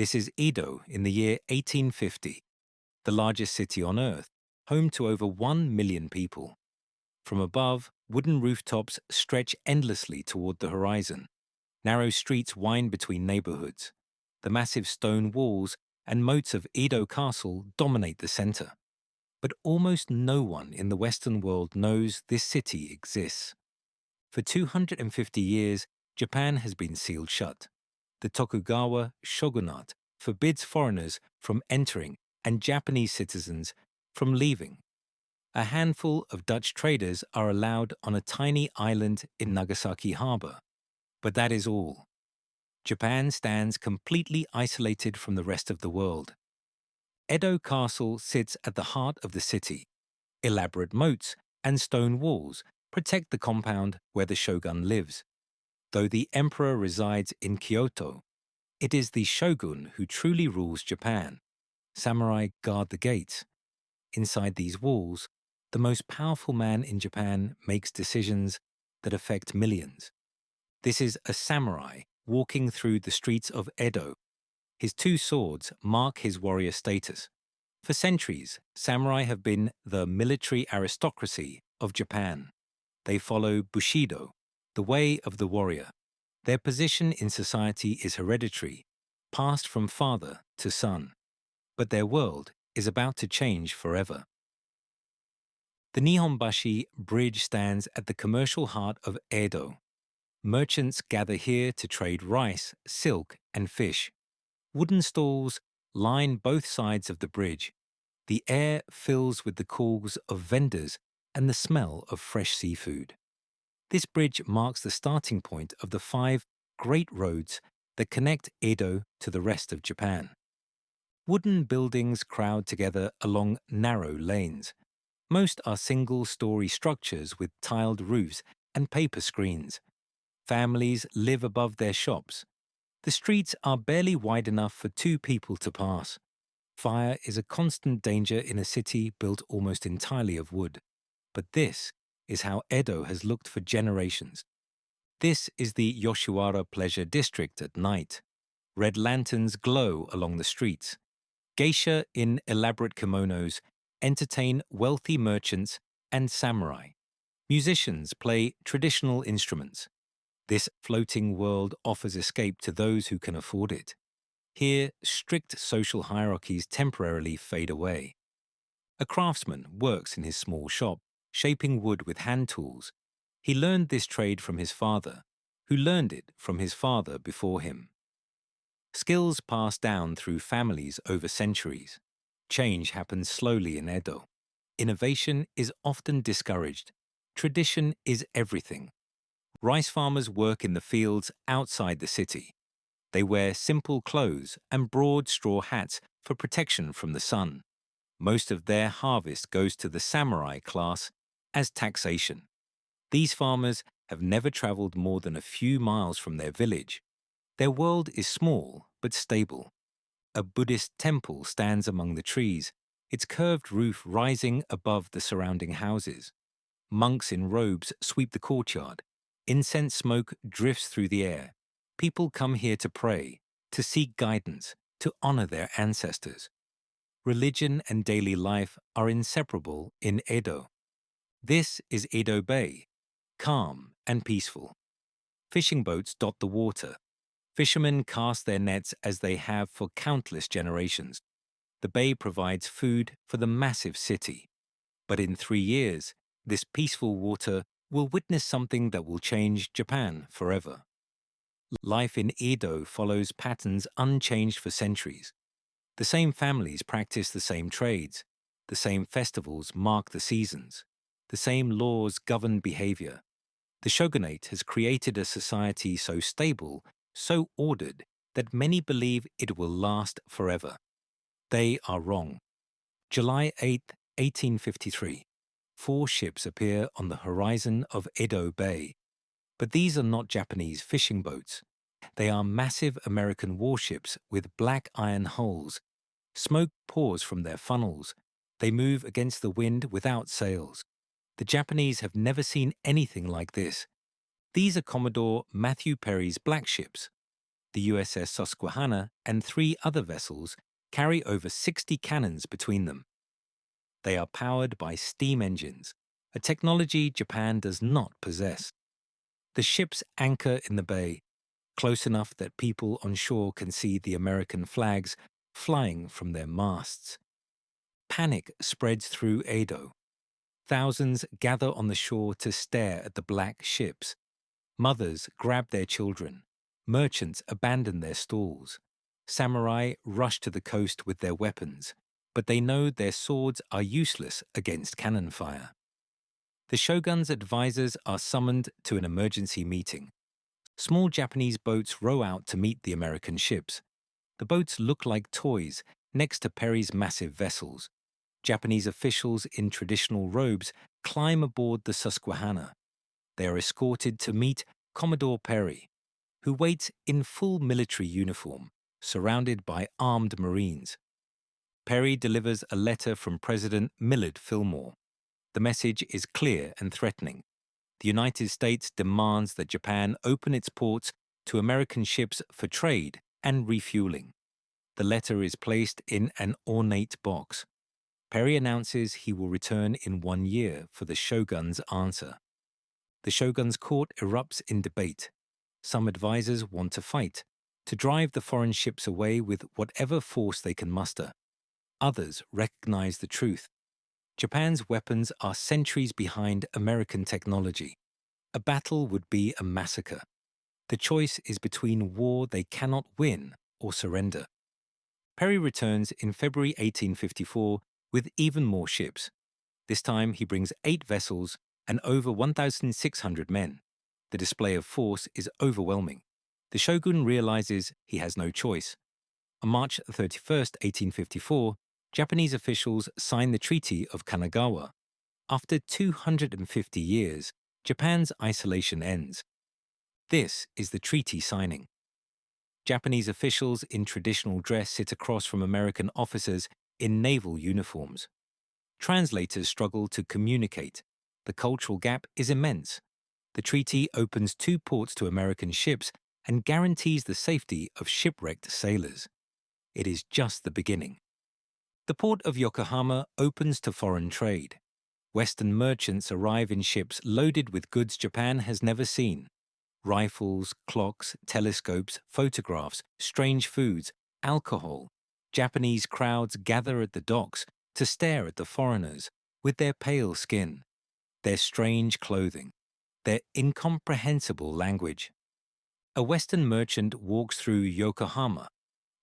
This is Edo in the year 1850, the largest city on Earth, home to over 1 million people. From above, wooden rooftops stretch endlessly toward the horizon. Narrow streets wind between neighborhoods. The massive stone walls and moats of Edo Castle dominate the center. But almost no one in the Western world knows this city exists. For 250 years, Japan has been sealed shut. The Tokugawa shogunate forbids foreigners from entering and Japanese citizens from leaving. A handful of Dutch traders are allowed on a tiny island in Nagasaki harbor. But that is all. Japan stands completely isolated from the rest of the world. Edo Castle sits at the heart of the city. Elaborate moats and stone walls protect the compound where the shogun lives. Though the emperor resides in Kyoto, it is the shogun who truly rules Japan. Samurai guard the gates. Inside these walls, the most powerful man in Japan makes decisions that affect millions. This is a samurai walking through the streets of Edo. His two swords mark his warrior status. For centuries, samurai have been the military aristocracy of Japan. They follow Bushido, the way of the warrior. Their position in society is hereditary, passed from father to son. But their world is about to change forever. The Nihonbashi Bridge stands at the commercial heart of Edo. Merchants gather here to trade rice, silk, and fish. Wooden stalls line both sides of the bridge. The air fills with the calls of vendors and the smell of fresh seafood. This bridge marks the starting point of the 5 great roads that connect Edo to the rest of Japan. Wooden buildings crowd together along narrow lanes. Most are single-story structures with tiled roofs and paper screens. Families live above their shops. The streets are barely wide enough for 2 people to pass. Fire is a constant danger in a city built almost entirely of wood. But this is how Edo has looked for generations. This is the Yoshiwara Pleasure District at night. Red lanterns glow along the streets. Geisha in elaborate kimonos entertain wealthy merchants and samurai. Musicians play traditional instruments. This floating world offers escape to those who can afford it. Here, strict social hierarchies temporarily fade away. A craftsman works in his small shop, shaping wood with hand tools. He learned this trade from his father, who learned it from his father before him. Skills pass down through families over centuries. Change happens slowly in Edo. Innovation is often discouraged. Tradition is everything. Rice farmers work in the fields outside the city. They wear simple clothes and broad straw hats for protection from the sun. Most of their harvest goes to the samurai class as taxation. These farmers have never traveled more than a few miles from their village. Their world is small but stable. A Buddhist temple stands among the trees, its curved roof rising above the surrounding houses. Monks in robes sweep the courtyard. Incense smoke drifts through the air. People come here to pray, to seek guidance, to honor their ancestors. Religion and daily life are inseparable in Edo. This is Edo Bay, calm and peaceful. Fishing boats dot the water. Fishermen cast their nets as they have for countless generations. The bay provides food for the massive city. But in 3 years, this peaceful water will witness something that will change Japan forever. Life in Edo follows patterns unchanged for centuries. The same families practice the same trades. The same festivals mark the seasons. The same laws govern behavior. The shogunate has created a society so stable, so ordered, that many believe it will last forever. They are wrong. July 8, 1853. 4 ships appear on the horizon of Edo Bay. But these are not Japanese fishing boats. They are massive American warships with black iron hulls. Smoke pours from their funnels. They move against the wind without sails. The Japanese have never seen anything like this. These are Commodore Matthew Perry's black ships. The USS Susquehanna and 3 other vessels carry over 60 cannons between them. They are powered by steam engines, a technology Japan does not possess. The ships anchor in the bay, close enough that people on shore can see the American flags flying from their masts. Panic spreads through Edo. Thousands gather on the shore to stare at the black ships. Mothers grab their children. Merchants abandon their stalls. Samurai rush to the coast with their weapons, but they know their swords are useless against cannon fire. The shogun's advisors are summoned to an emergency meeting. Small Japanese boats row out to meet the American ships. The boats look like toys next to Perry's massive vessels. Japanese officials in traditional robes climb aboard the Susquehanna. They are escorted to meet Commodore Perry, who waits in full military uniform, surrounded by armed Marines. Perry delivers a letter from President Millard Fillmore. The message is clear and threatening. The United States demands that Japan open its ports to American ships for trade and refueling. The letter is placed in an ornate box. Perry announces he will return in 1 year for the shogun's answer. The shogun's court erupts in debate. Some advisors want to fight, to drive the foreign ships away with whatever force they can muster. Others recognize the truth. Japan's weapons are centuries behind American technology. A battle would be a massacre. The choice is between war they cannot win or surrender. Perry returns in February 1854 with even more ships. This time he brings 8 vessels and over 1,600 men. The display of force is overwhelming. The shogun realizes he has no choice. On March 31, 1854, Japanese officials sign the Treaty of Kanagawa. After 250 years, Japan's isolation ends. This is the treaty signing. Japanese officials in traditional dress sit across from American officers in naval uniforms. Translators struggle to communicate. The cultural gap is immense. The treaty opens 2 ports to American ships and guarantees the safety of shipwrecked sailors. It is just the beginning. The port of Yokohama opens to foreign trade. Western merchants arrive in ships loaded with goods Japan has never seen. Rifles, clocks, telescopes, photographs, strange foods, alcohol. Japanese crowds gather at the docks to stare at the foreigners with their pale skin, their strange clothing, their incomprehensible language. A Western merchant walks through Yokohama,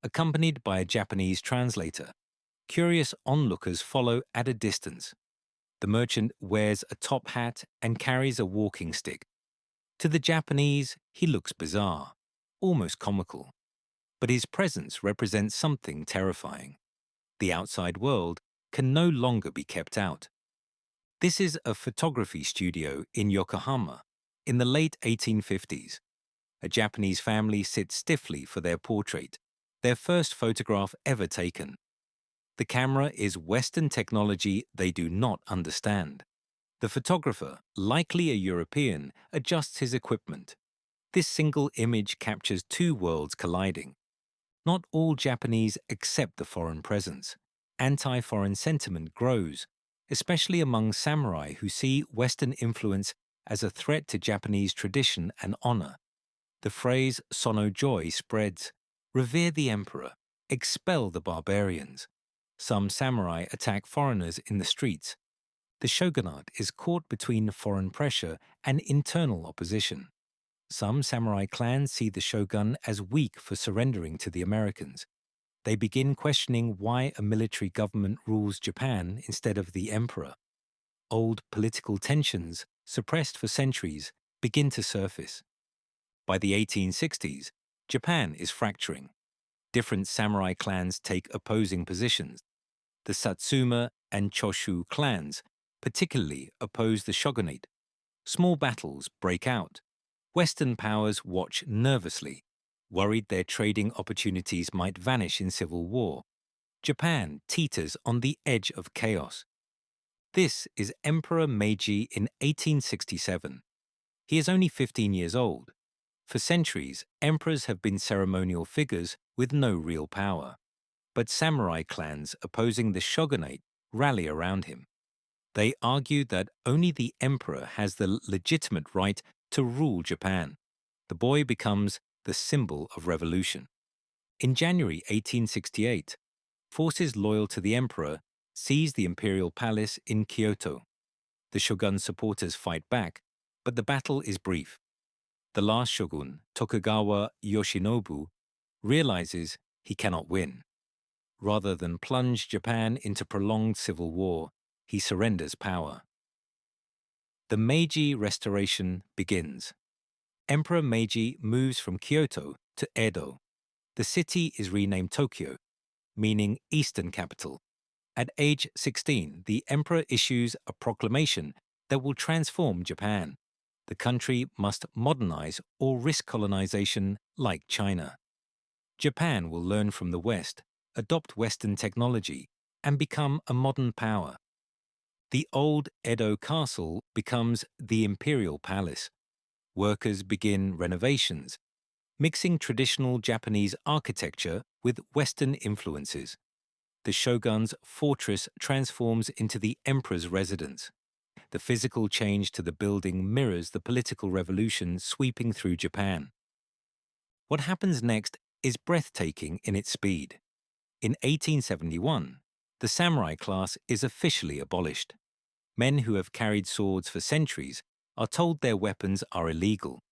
accompanied by a Japanese translator. Curious onlookers follow at a distance. The merchant wears a top hat and carries a walking stick. To the Japanese, he looks bizarre, almost comical. But his presence represents something terrifying. The outside world can no longer be kept out. This is a photography studio in Yokohama in the late 1850s. A Japanese family sits stiffly for their portrait, their first photograph ever taken. The camera is Western technology they do not understand. The photographer, likely a European, adjusts his equipment. This single image captures 2 worlds colliding. Not all Japanese accept the foreign presence. Anti-foreign sentiment grows, especially among samurai who see Western influence as a threat to Japanese tradition and honor. The phrase sono joy spreads: revere the emperor, expel the barbarians. Some samurai attack foreigners in the streets. The shogunate is caught between foreign pressure and internal opposition. Some samurai clans see the shogun as weak for surrendering to the Americans. They begin questioning why a military government rules Japan instead of the emperor. Old political tensions, suppressed for centuries, begin to surface. By the 1860s, Japan is fracturing. Different samurai clans take opposing positions. The Satsuma and Choshu clans particularly oppose the shogunate. Small battles break out. Western powers watch nervously, worried their trading opportunities might vanish in civil war. Japan teeters on the edge of chaos. This is Emperor Meiji in 1867. He is only 15 years old. For centuries, emperors have been ceremonial figures with no real power. But samurai clans opposing the shogunate rally around him. They argue that only the emperor has the legitimate right to rule Japan. The boy becomes the symbol of revolution. In January 1868, forces loyal to the emperor seize the imperial palace in Kyoto. The shogun supporters fight back, but the battle is brief. The last shogun, Tokugawa Yoshinobu, realizes he cannot win. Rather than plunge Japan into prolonged civil war, he surrenders power. The Meiji Restoration begins. Emperor Meiji moves from Kyoto to Edo. The city is renamed Tokyo, meaning Eastern Capital. At age 16, the emperor issues a proclamation that will transform Japan. The country must modernize or risk colonization like China. Japan will learn from the West, adopt Western technology, and become a modern power. The old Edo castle becomes the imperial palace. Workers begin renovations, mixing traditional Japanese architecture with Western influences. The shogun's fortress transforms into the emperor's residence. The physical change to the building mirrors the political revolution sweeping through Japan. What happens next is breathtaking in its speed. In 1871, the samurai class is officially abolished. Men who have carried swords for centuries are told their weapons are illegal.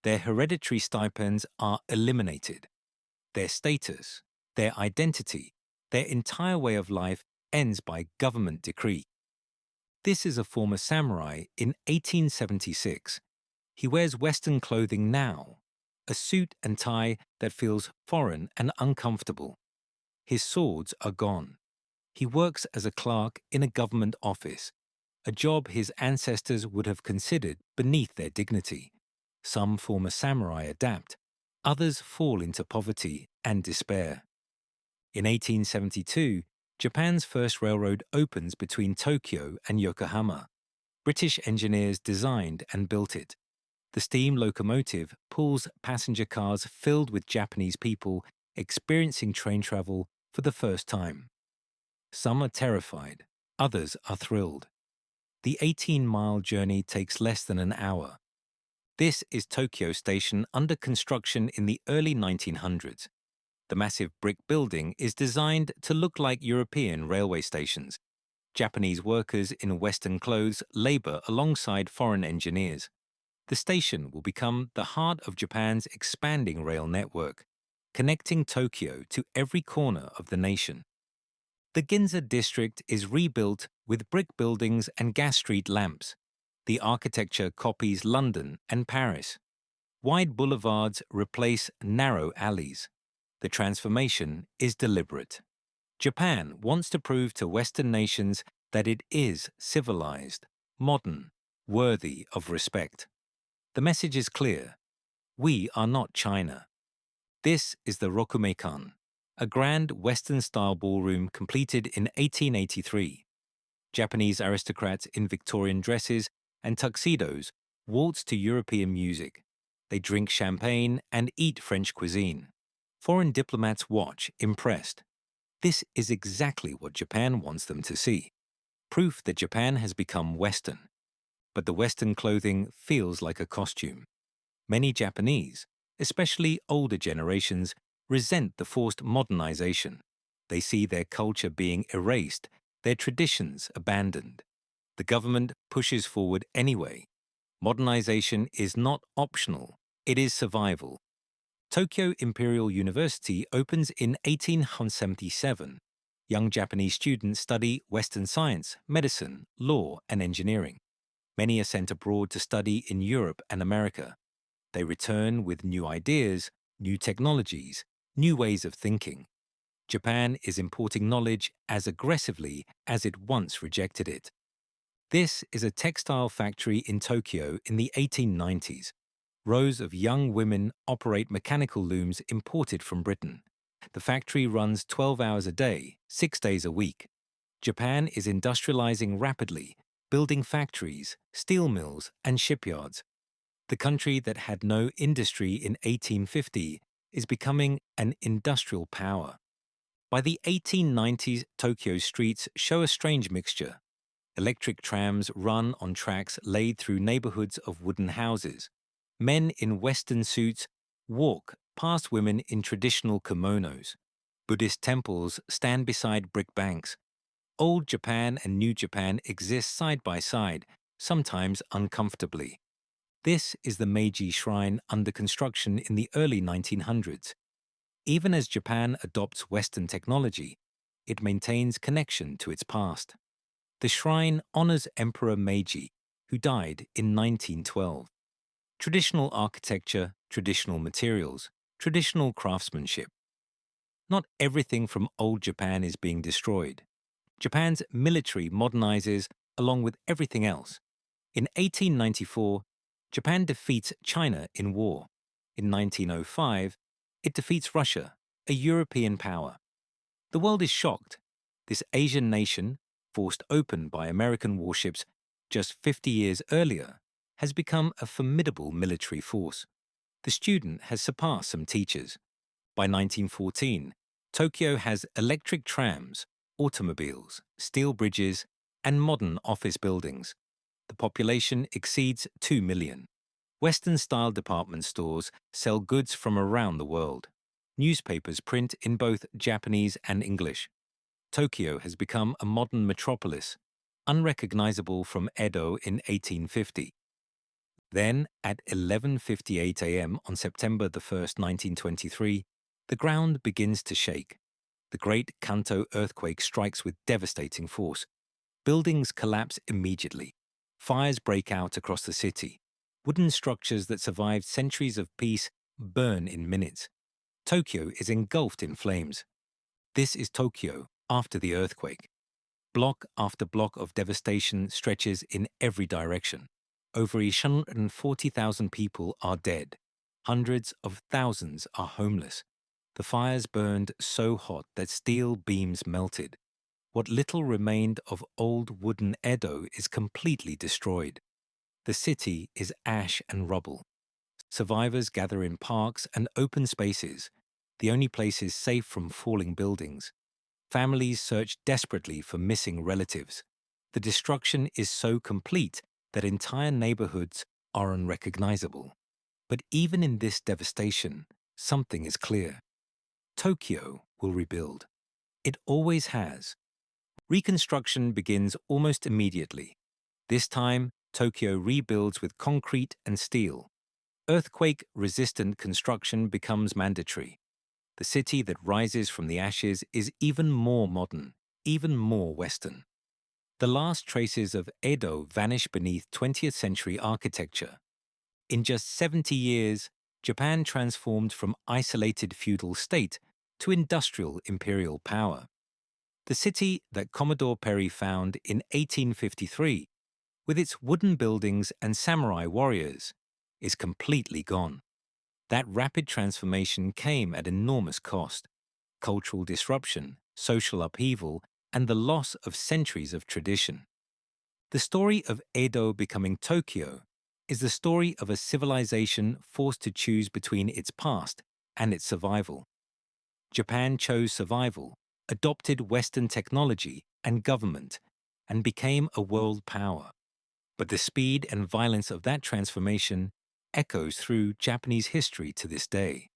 Their hereditary stipends are eliminated. Their status, their identity, their entire way of life ends by government decree. This is a former samurai in 1876. He wears Western clothing now, a suit and tie that feels foreign and uncomfortable. His swords are gone. He works as a clerk in a government office, a job his ancestors would have considered beneath their dignity. Some former samurai adapt, others fall into poverty and despair. In 1872, Japan's first railroad opens between Tokyo and Yokohama. British engineers designed and built it. The steam locomotive pulls passenger cars filled with Japanese people experiencing train travel for the first time. Some are terrified, others are thrilled. The 18-mile journey takes less than an hour. This is Tokyo Station under construction in the early 1900s. The massive brick building is designed to look like European railway stations. Japanese workers in Western clothes labor alongside foreign engineers. The station will become the heart of Japan's expanding rail network, connecting Tokyo to every corner of the nation. The Ginza district is rebuilt with brick buildings and gas street lamps. The architecture copies London and Paris. Wide boulevards replace narrow alleys. The transformation is deliberate. Japan wants to prove to Western nations that it is civilized, modern, worthy of respect. The message is clear. We are not China. This is the Rokumeikan, a grand Western-style ballroom completed in 1883. Japanese aristocrats in Victorian dresses and tuxedos waltz to European music. They drink champagne and eat French cuisine. Foreign diplomats watch, impressed. This is exactly what Japan wants them to see. Proof that Japan has become Western. But the Western clothing feels like a costume. Many Japanese, especially older generations, resent the forced modernization. They see their culture being erased, their traditions abandoned. The government pushes forward anyway. Modernization is not optional, it is survival. Tokyo Imperial University opens in 1877. Young Japanese students study Western science, medicine, law, and engineering. Many are sent abroad to study in Europe and America. They return with new ideas, new technologies, new ways of thinking. Japan is importing knowledge as aggressively as it once rejected it. This is a textile factory in Tokyo in the 1890s. Rows of young women operate mechanical looms imported from Britain. The factory runs 12 hours a day, 6 days a week. Japan is industrializing rapidly, building factories, steel mills, and shipyards. The country that had no industry in 1850 is becoming an industrial power. By the 1890s, Tokyo's streets show a strange mixture. Electric trams run on tracks laid through neighborhoods of wooden houses. Men in Western suits walk past women in traditional kimonos. Buddhist temples stand beside brick banks. Old Japan and New Japan exist side by side, sometimes uncomfortably. This is the Meiji Shrine under construction in the early 1900s. Even as Japan adopts Western technology, it maintains connection to its past. The shrine honors Emperor Meiji, who died in 1912. Traditional architecture, traditional materials, traditional craftsmanship. Not everything from old Japan is being destroyed. Japan's military modernizes along with everything else. In 1894, Japan defeats China in war. In 1905, it defeats Russia, a European power. The world is shocked. This Asian nation, forced open by American warships just 50 years earlier, has become a formidable military force. The student has surpassed some teachers. By 1914, Tokyo has electric trams, automobiles, steel bridges, and modern office buildings. The population exceeds 2 million. Western-style department stores sell goods from around the world. Newspapers print in both Japanese and English. Tokyo has become a modern metropolis, unrecognizable from Edo in 1850. Then, at 11:58 a.m. on September 1st, 1923, the ground begins to shake. The Great Kanto earthquake strikes with devastating force. Buildings collapse immediately. Fires break out across the city. Wooden structures that survived centuries of peace burn in minutes. Tokyo is engulfed in flames. This is Tokyo after the earthquake. Block after block of devastation stretches in every direction. Over 140,000 people are dead. Hundreds of thousands are homeless. The fires burned so hot that steel beams melted. What little remained of old wooden Edo is completely destroyed. The city is ash and rubble. Survivors gather in parks and open spaces, the only places safe from falling buildings. Families search desperately for missing relatives. The destruction is so complete that entire neighborhoods are unrecognizable. But even in this devastation, something is clear. Tokyo will rebuild. It always has. Reconstruction begins almost immediately. This time, Tokyo rebuilds with concrete and steel. Earthquake-resistant construction becomes mandatory. The city that rises from the ashes is even more modern, even more Western. The last traces of Edo vanish beneath 20th century architecture. In just 70 years, Japan transformed from isolated feudal state to industrial imperial power. The city that Commodore Perry found in 1853, with its wooden buildings and samurai warriors, is completely gone. That rapid transformation came at enormous cost: cultural disruption, social upheaval, and the loss of centuries of tradition. The story of Edo becoming Tokyo is the story of a civilization forced to choose between its past and its survival. Japan chose survival, adopted Western technology and government, and became a world power. But the speed and violence of that transformation echoes through Japanese history to this day.